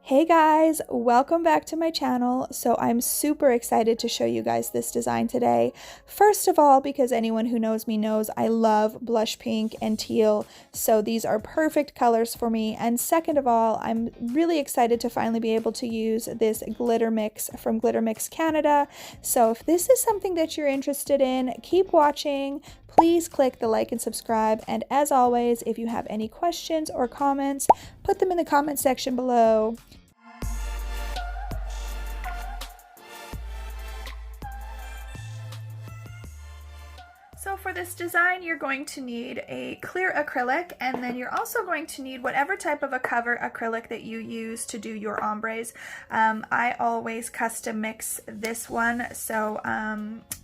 Hey guys, welcome back to my channel. So I'm super excited to show you guys this design today. First of all, because anyone who knows me knows I love blush pink and teal, so these are perfect colors for me. And second of all, I'm really excited to finally be able to use this glitter mix from Glitter Mix Canada. So if this is something that you're interested in, keep watching. Please click the like and subscribe, and as always, if you have any questions or comments, put them in the comment section below. So for this design, you're going to need a clear acrylic, and then you're also going to need whatever type of a cover acrylic that you use to do your ombres. I always custom mix this one, so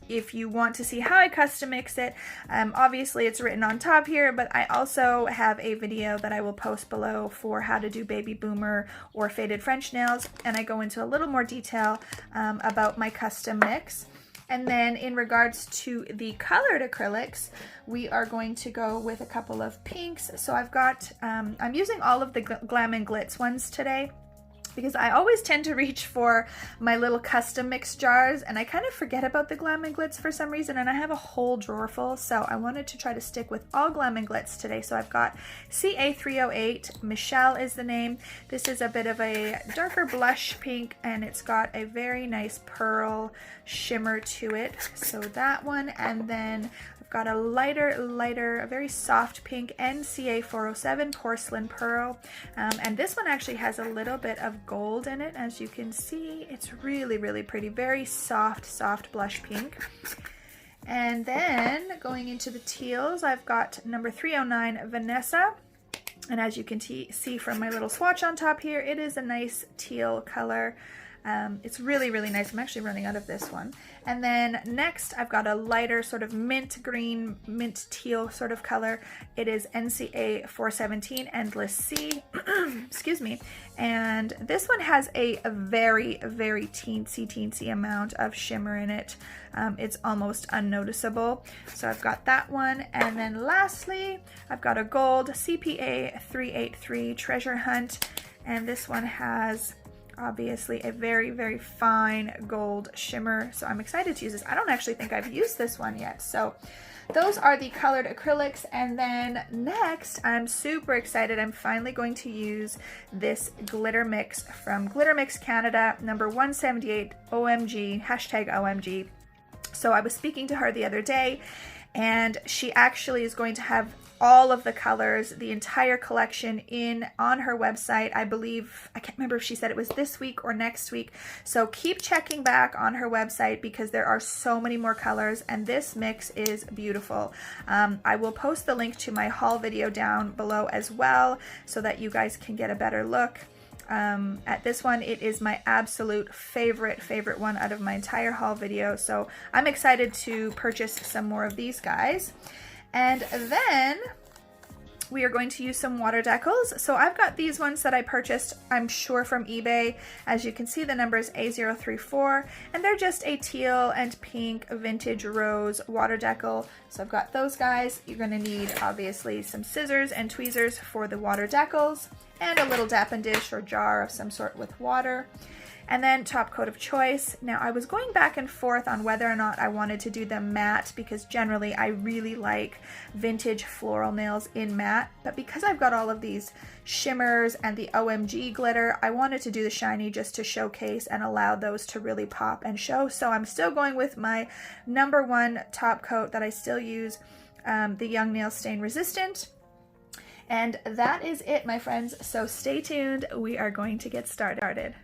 if you want to see how I custom mix it, obviously it's written on top here, but I also have a video that I will post below for how to do baby boomer or faded French nails, and I go into a little more detail about my custom mix. And then in regards to the colored acrylics, we are going to go with a couple of pinks. So I've got, I'm using all of the Glam Glits ones today, because I always tend to reach for my little custom mix jars, and I kind of forget about the Glam Glits for some reason, and I have a whole drawer full, so I wanted to try to stick with all Glam Glits today. So I've got CA308, Michelle is the name. This is a bit of a darker blush pink, and it's got a very nice pearl shimmer to it. So that one, and then I've got a lighter, a very soft pink NCA407 porcelain pearl, and this one actually has a little bit of gold in it. As you can see, it's really pretty, very soft blush pink. And then going into the teals, I've got number 309 Vanessa, and as you can see from my little swatch on top here, it is a nice teal color. It's really nice. I'm actually running out of this one. And then next I've got a lighter sort of mint green, mint teal sort of color. It is NCA 417 Endless Sea. Excuse me. And this one has a very teensy amount of shimmer in it. It's almost unnoticeable. So I've got that one. And then lastly, I've got a gold CPA 383 Treasure Hunt. And this one has obviously a very fine gold shimmer, so I'm excited to use this. I don't actually think I've used this one yet. So those are the colored acrylics, and then next I'm super excited. I'm finally going to use this glitter mix from Glitter Mix Canada, number 178 OMG, hashtag OMG. So I was speaking to her the other day, and she actually is going to have all of the colors, the entire collection on her website. I believe, I can't remember if she said it was this week or next week. So keep checking back on her website, because there are so many more colors, and this mix is beautiful. I will post the link to my haul video down below as well, so that you guys can get a better look at this one. It is my absolute favorite one out of my entire haul video, so I'm excited to purchase some more of these guys. And then we are going to use some water decals. So I've got these ones that I purchased, I'm sure, from eBay. As you can see, the number is A034, and they're just a teal and pink vintage rose water decal. So I've got those guys. You're going to need, obviously, some scissors and tweezers for the water decals, and a little dap and dish or jar of some sort with water. And then top coat of choice. Now I was going back and forth on whether or not I wanted to do them matte, because generally I really like vintage floral nails in matte, but because I've got all of these shimmers and the OMG glitter, I wanted to do the shiny just to showcase and allow those to really pop and show. So I'm still going with my number 1 top coat that I still use, the Young Nail Stain Resistant. And that is it, my friends. So stay tuned. We are going to get started.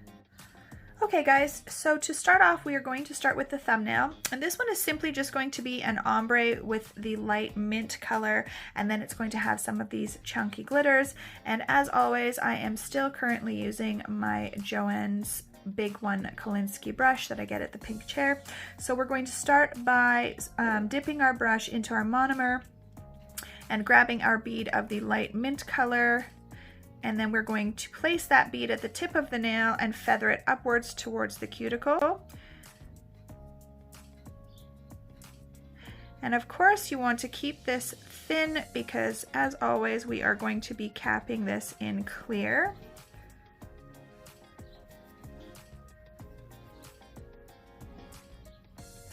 Okay guys, so to start off, we are going to start with the thumbnail, and this one is simply just going to be an ombre with the light mint color, and then it's going to have some of these chunky glitters. And as always, I am still currently using my Joann's Big One Kolinsky brush that I get at the pink chair. So we're going to start by dipping our brush into our monomer and grabbing our bead of the light mint color. And then we're going to place that bead at the tip of the nail and feather it upwards towards the cuticle. And of course you want to keep this thin, because as always we are going to be capping this in clear.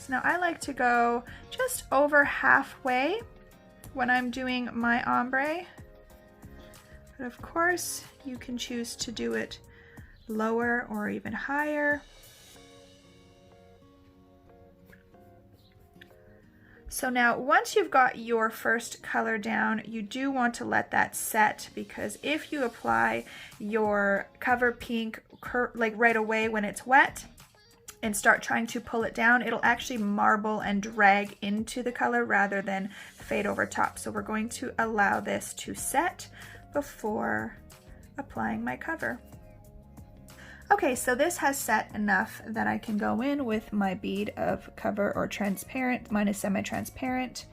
colors. Now I like to go just over halfway when I'm doing my ombre, but of course you can choose to do it lower or even higher. So now once you've got your first color down, you do want to let that set, because if you apply your cover pink like right away when it's wet and start trying to pull it down, it'll actually marble and drag into the color rather than fade over top. So we're going to allow this to set before applying my cover. Okay, so this has set enough that I can go in with my bead of cover or transparent. Mine is semi-transparent.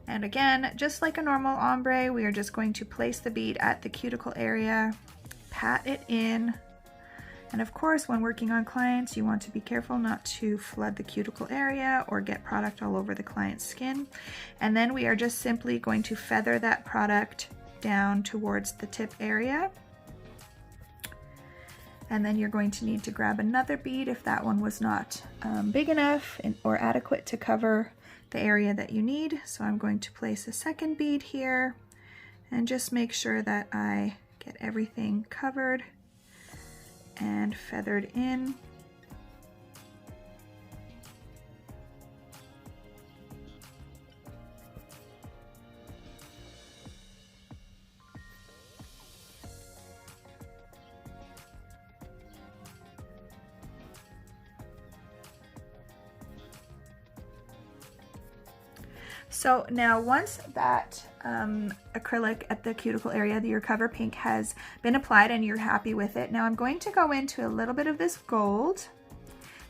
And again, just like a normal ombre, we are just going to place the bead at the cuticle area, pat it in. And of course, when working on clients, you want to be careful not to flood the cuticle area or get product all over the client's skin. And then we are just simply going to feather that product down towards the tip area. And then you're going to need to grab another bead if that one was not big enough or adequate to cover the area that you need. So I'm going to place a second bead here and just make sure that I get everything covered and feathered in. So now once that acrylic at the cuticle area, your cover pink, has been applied and you're happy with it, now I'm going to go into a little bit of this gold,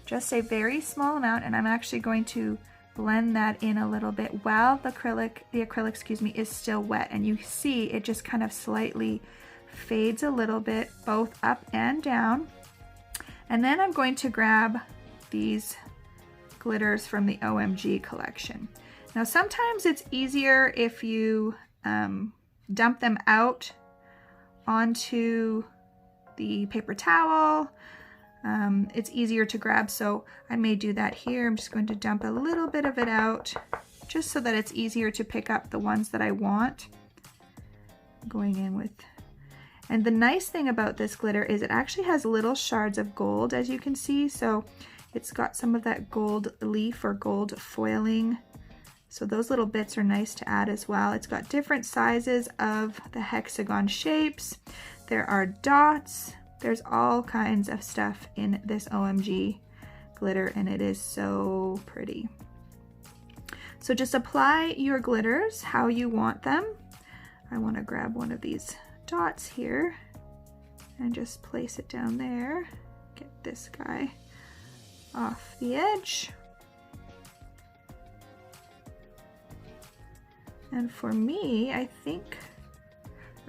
just a very small amount, and I'm actually going to blend that in a little bit while the acrylic, excuse me, is still wet. And you see it just kind of slightly fades a little bit, both up and down. And then I'm going to grab these glitters from the OMG collection. Now sometimes it's easier if you dump them out onto the paper towel. It's easier to grab, so I may do that here. I'm just going to dump a little bit of it out just so that it's easier to pick up the ones that I want. Going in with, and the nice thing about this glitter is it actually has little shards of gold, as you can see. So it's got some of that gold leaf or gold foiling. So those little bits are nice to add as well. It's got different sizes of the hexagon shapes. There are dots. There's all kinds of stuff in this OMG glitter, and it is so pretty. So just apply your glitters how you want them. I want to grab one of these dots here and just place it down there. Get this guy off the edge. And for me, I think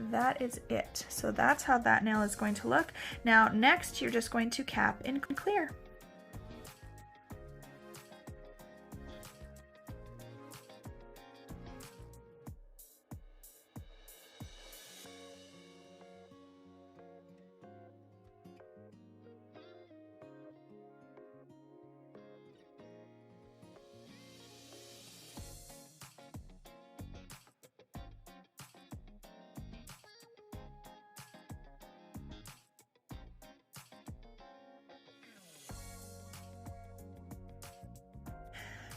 that is it. So that's how that nail is going to look. Now next, you're just going to cap in clear.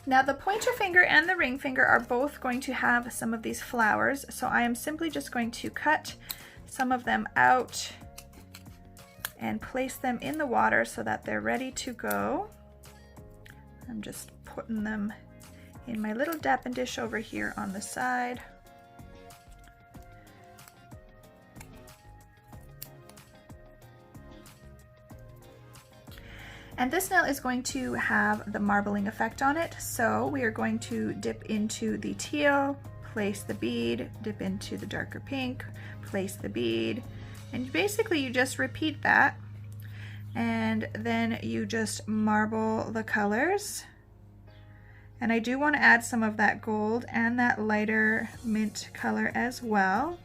Now the pointer finger and the ring finger are both going to have some of these flowers, so I am simply just going to cut some of them out and place them in the water so that they're ready to go. I'm just putting them in my little dappen dish over here on the side. And this nail is going to have the marbling effect on it, so we are going to dip into the teal, place the bead, dip into the darker pink, place the bead, and basically you just repeat that, and then you just marble the colors. And I do want to add some of that gold and that lighter mint color as well.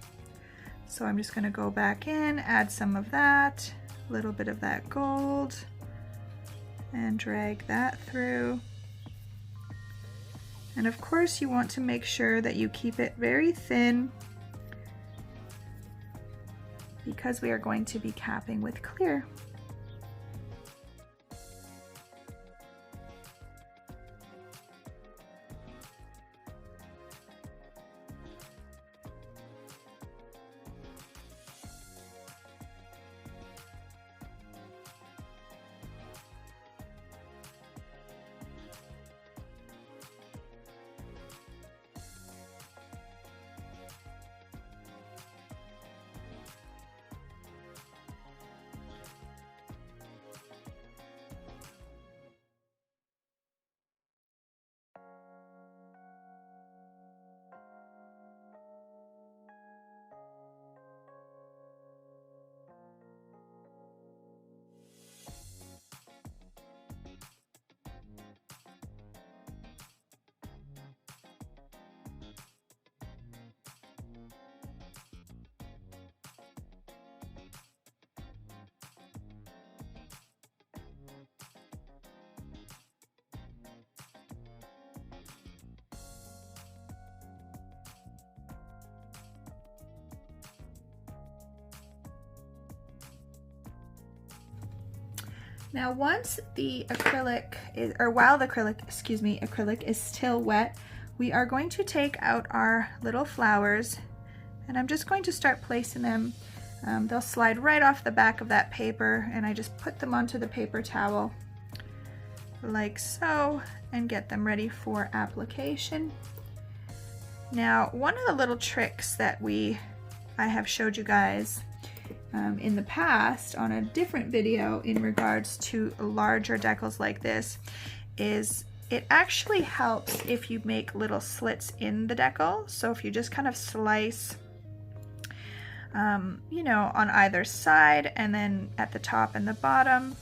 So I'm just going to go back in, add some of that, a little bit of that gold, and drag that through. And of course you want to make sure that you keep it very thin because we are going to be capping with clear. Now once the acrylic is, or while the acrylic is still wet, we are going to take out our little flowers, and I'm just going to start placing them. They'll slide right off the back of that paper, and I just put them onto the paper towel like so and get them ready for application. Now one of the little tricks that I have showed you guys in the past on a different video in regards to larger decals like this is it actually helps if you make little slits in the decal. So if you just kind of slice you know, on either side and then at the top and the bottom,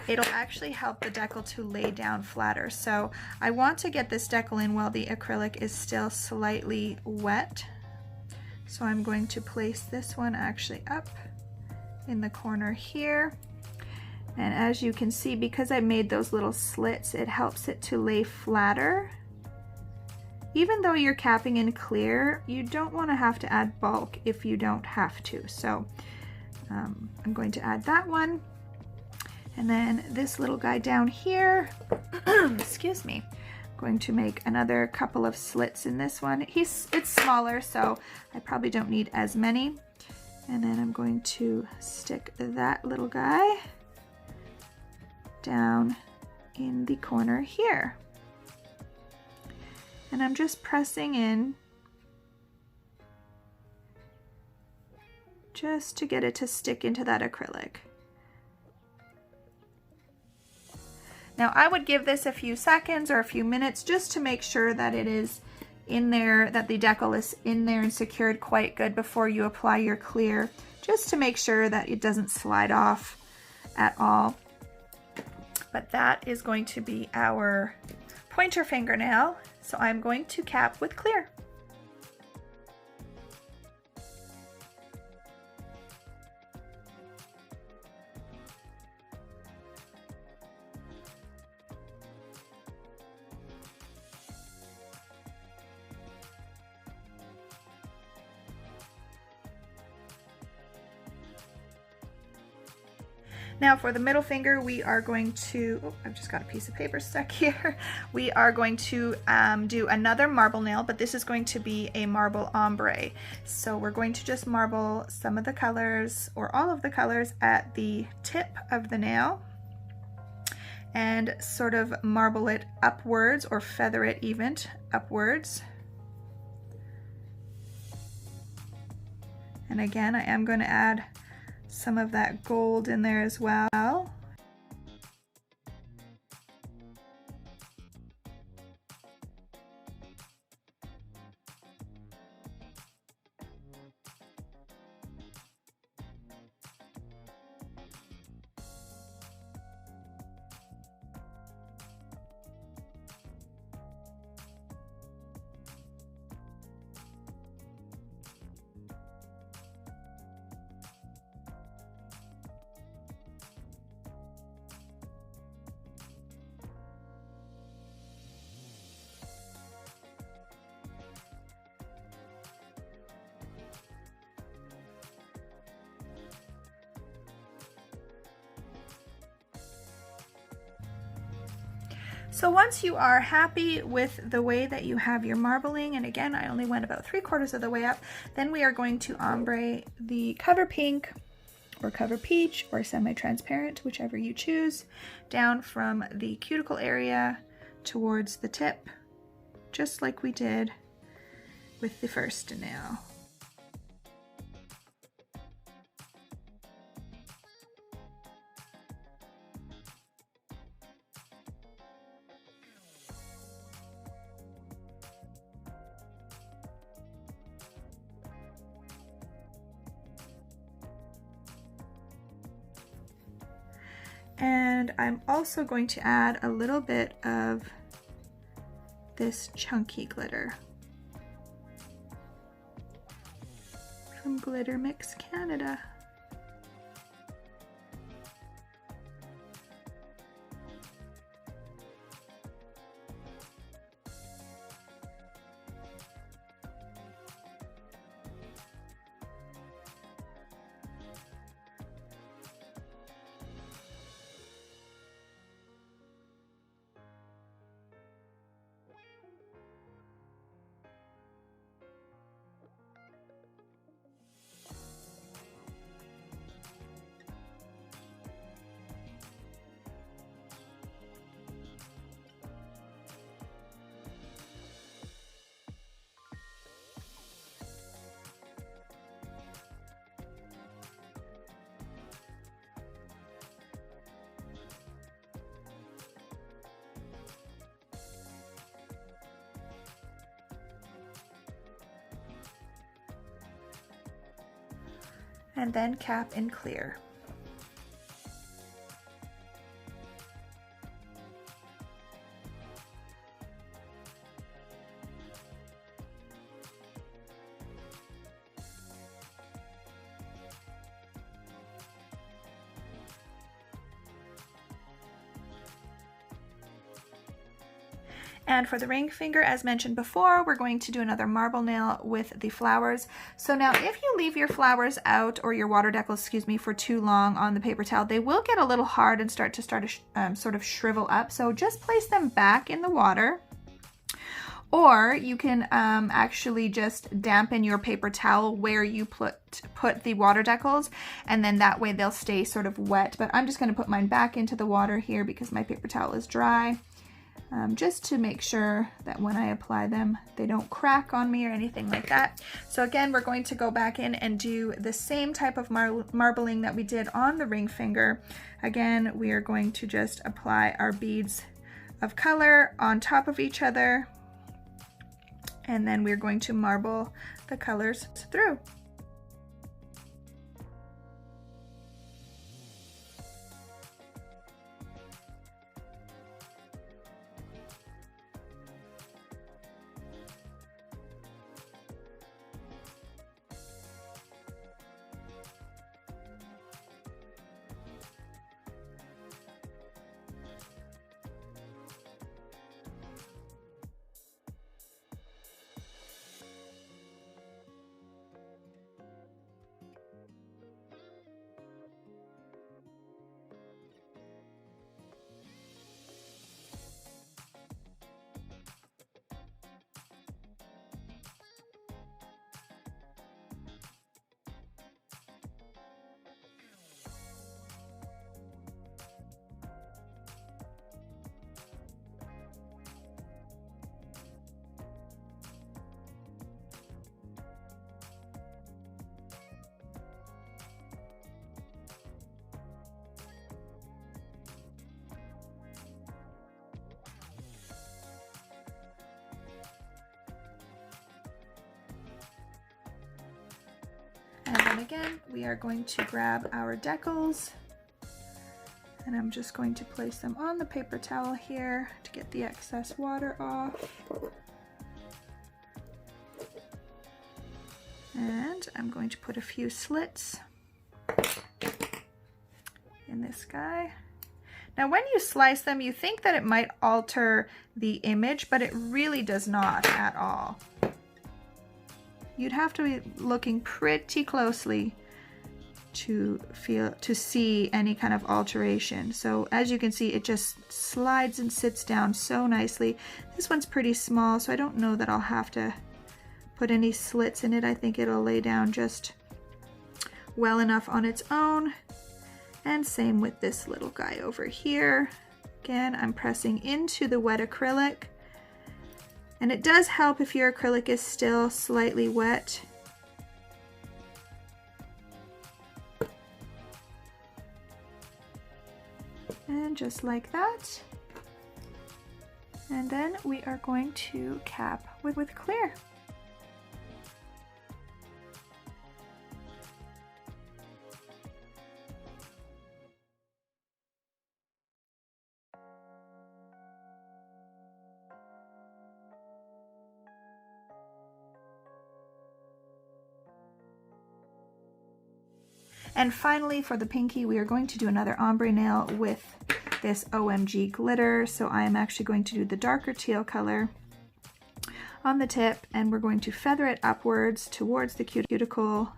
it'll actually help the decal to lay down flatter. So I want to get this decal in while the acrylic is still slightly wet. So I'm going to place this one actually up in the corner here. And as you can see, because I made those little slits, it helps it to lay flatter. Even though you're capping in clear, you don't want to have to add bulk if you don't have to. So I'm going to add that one. And then this little guy down here, excuse me, going to make another couple of slits in this one. It's smaller, so I probably don't need as many. And then I'm going to stick that little guy down in the corner here. And I'm just pressing in just to get it to stick into that acrylic. Now I would give this a few seconds or a few minutes just to make sure that it is in there, that the decal is in there and secured quite good before you apply your clear, just to make sure that it doesn't slide off at all. But that is going to be our pointer fingernail, so I'm going to cap with clear. Now for the middle finger, we are going to, oh, I've just got a piece of paper stuck here. We are going to do another marble nail, but this is going to be a marble ombre. So we're going to just marble some of the colors or all of the colors at the tip of the nail and sort of marble it upwards or feather it even upwards. And again, I am going to add some of that gold in there as well. So once you are happy with the way that you have your marbling, and again, I only went about 3/4 of the way up, then we are going to ombre the cover pink or cover peach or semi-transparent, whichever you choose, down from the cuticle area towards the tip, just like we did with the first nail. And I'm also going to add a little bit of this chunky glitter from Glitter Mix Canada. And then cap in clear. And for the ring finger, as mentioned before, we're going to do another marble nail with the flowers. So now if you leave your flowers out, or your water decals, excuse me, for too long on the paper towel, they will get a little hard and start to sort of shrivel up. So just place them back in the water. Or you can actually just dampen your paper towel where you put the water decals, and then that way they'll stay sort of wet. But I'm just going to put mine back into the water here because my paper towel is dry. Just to make sure that when I apply them, they don't crack on me or anything like that. So again, we're going to go back in and do the same type of marbling that we did on the ring finger. Again, we are going to just apply our beads of color on top of each other, and then we're going to marble the colors through. And then again, we are going to grab our decals, and I'm just going to place them on the paper towel here to get the excess water off. And I'm going to put a few slits in this guy. Now when you slice them, you think that it might alter the image, but it really does not at all. You'd have to be looking pretty closely to see any kind of alteration. So as you can see, it just slides and sits down so nicely. This one's pretty small, so I don't know that I'll have to put any slits in it. I think it'll lay down just well enough on its own. And same with this little guy over here. Again, I'm pressing into the wet acrylic. And it does help if your acrylic is still slightly wet. And just like that. And then we are going to cap with clear. And finally, for the pinky, we are going to do another ombre nail with this OMG glitter. So I am actually going to do the darker teal color on the tip, and we're going to feather it upwards towards the cuticle.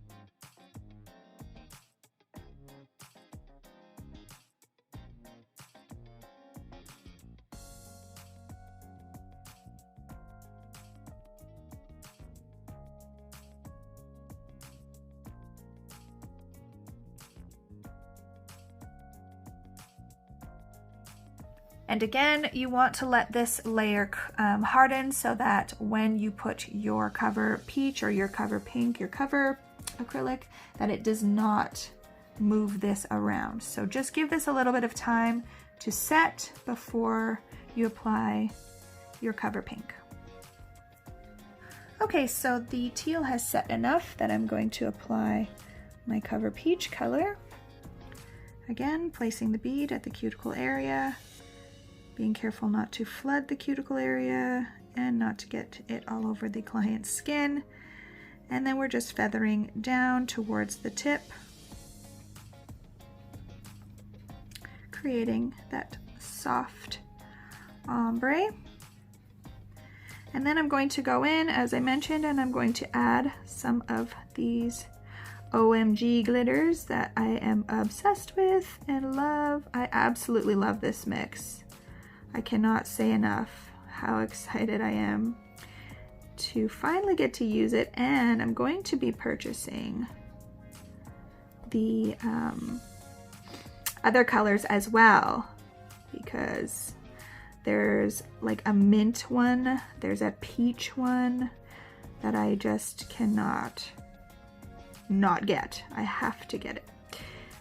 And again, you want to let this layer harden so that when you put your cover peach or your cover pink, your cover acrylic, that it does not move this around. So just give this a little bit of time to set before you apply your cover pink. Okay, so the teal has set enough that I'm going to apply my cover peach color. Again, placing the bead at the cuticle area. Being careful not to flood the cuticle area and not to get it all over the client's skin. And then we're just feathering down towards the tip, creating that soft ombre. And then I'm going to go in, as I mentioned, and I'm going to add some of these OMG glitters that I am obsessed with and love. I absolutely love this mix. I cannot say enough how excited I am to finally get to use it, and I'm going to be purchasing the other colors as well, because there's like a mint one, there's a peach one that I just cannot not get. I have to get it.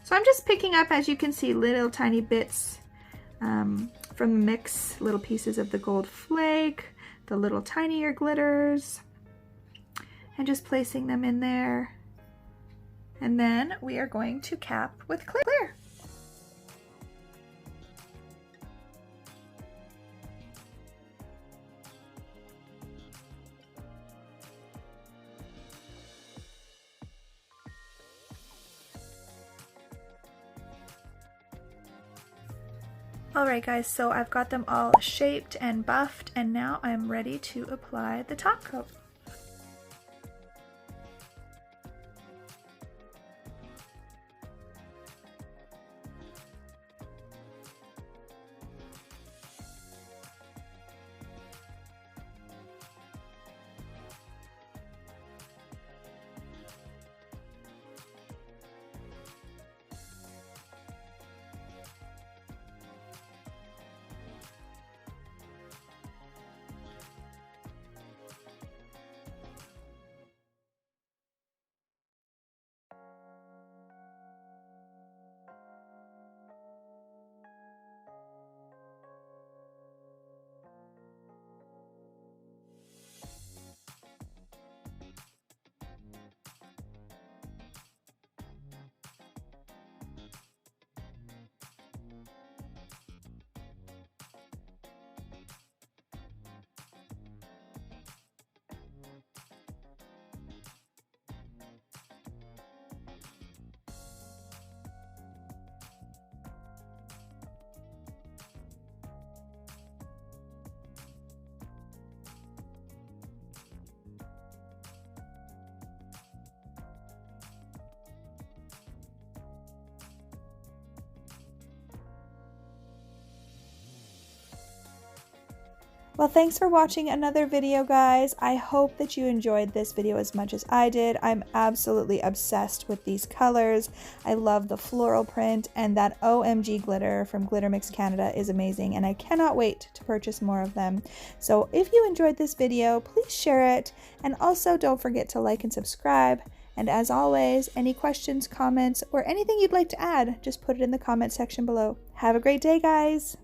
So I'm just picking up, as you can see, little tiny bits from the mix, little pieces of the gold flake, the little tinier glitters, and just placing them in there. And then we are going to cap with clear. Alright guys, so I've got them all shaped and buffed, and now I'm ready to apply the top coat. Well, thanks for watching another video, guys. I hope that you enjoyed this video as much as I did. I'm absolutely obsessed with these colors. I love the floral print, and that OMG glitter from Glitter Mix Canada is amazing, and I cannot wait to purchase more of them. So if you enjoyed this video, please share it, and also don't forget to like and subscribe. And as always, any questions, comments, or anything you'd like to add, just put it in the comment section below. Have a great day, guys!